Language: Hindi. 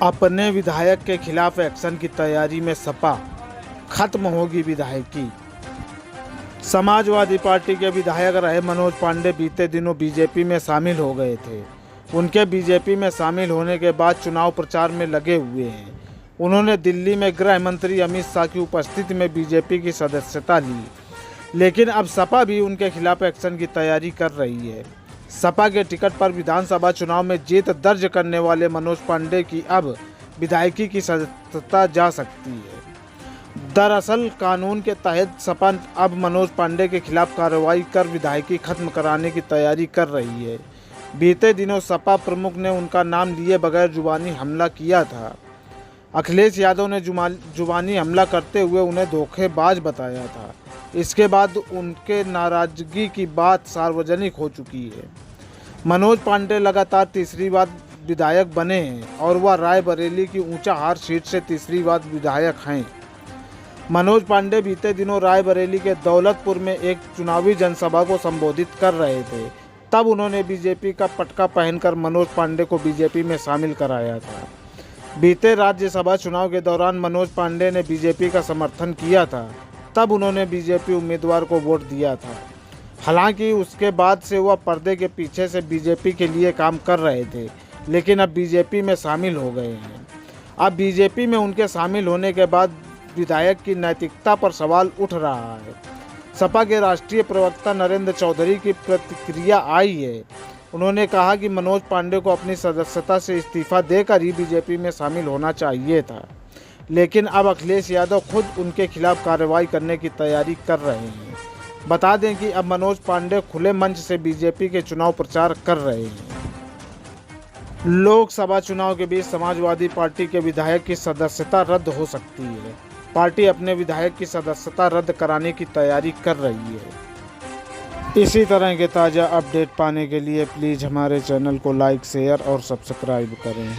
अपने विधायक के खिलाफ एक्शन की तैयारी में सपा, खत्म होगी विधायकी। समाजवादी पार्टी के विधायक रहे मनोज पांडे बीते दिनों बीजेपी में शामिल हो गए थे। उनके बीजेपी में शामिल होने के बाद चुनाव प्रचार में लगे हुए हैं। उन्होंने दिल्ली में गृह मंत्री अमित शाह की उपस्थिति में बीजेपी की सदस्यता ली, लेकिन अब सपा भी उनके खिलाफ एक्शन की तैयारी कर रही है। सपा के टिकट पर विधानसभा चुनाव में जीत दर्ज करने वाले मनोज पांडे की अब विधायकी की सदस्यता जा सकती है। दरअसल कानून के तहत सपा अब मनोज पांडे के खिलाफ कार्रवाई कर विधायकी खत्म कराने की तैयारी कर रही है। बीते दिनों सपा प्रमुख ने उनका नाम लिए बगैर जुबानी हमला किया था। अखिलेश यादव ने जुबानी हमला करते हुए उन्हें धोखेबाज बताया था। इसके बाद उनके नाराजगी की बात सार्वजनिक हो चुकी है। मनोज पांडे लगातार तीसरी बार विधायक बने हैं और वह रायबरेली की ऊंचाहार सीट से तीसरी बार विधायक हैं। मनोज पांडे बीते दिनों रायबरेली के दौलतपुर में एक चुनावी जनसभा को संबोधित कर रहे थे। तब उन्होंने बीजेपी का पटका पहनकर मनोज पांडे को बीजेपी में शामिल कराया था। बीते राज्यसभा चुनाव के दौरान मनोज पांडे ने बीजेपी का समर्थन किया था। तब उन्होंने बीजेपी उम्मीदवार को वोट दिया था। हालांकि उसके बाद से वह पर्दे के पीछे से बीजेपी के लिए काम कर रहे थे, लेकिन अब बीजेपी में शामिल हो गए हैं। अब बीजेपी में उनके शामिल होने के बाद विधायक की नैतिकता पर सवाल उठ रहा है। सपा के राष्ट्रीय प्रवक्ता नरेंद्र चौधरी की प्रतिक्रिया आई है। उन्होंने कहा कि मनोज पांडे को अपनी सदस्यता से इस्तीफा देकर ही बीजेपी में शामिल होना चाहिए था, लेकिन अब अखिलेश यादव खुद उनके खिलाफ कार्रवाई करने की तैयारी कर रहे हैं। बता दें कि अब मनोज पांडे खुले मंच से बीजेपी के चुनाव प्रचार कर रहे हैं। लोकसभा चुनाव के बीच समाजवादी पार्टी के विधायक की सदस्यता रद्द हो सकती है। पार्टी अपने विधायक की सदस्यता रद्द कराने की तैयारी कर रही है। इसी तरह के ताज़ा अपडेट पाने के लिए प्लीज़ हमारे चैनल को लाइक, शेयर और सब्सक्राइब करें।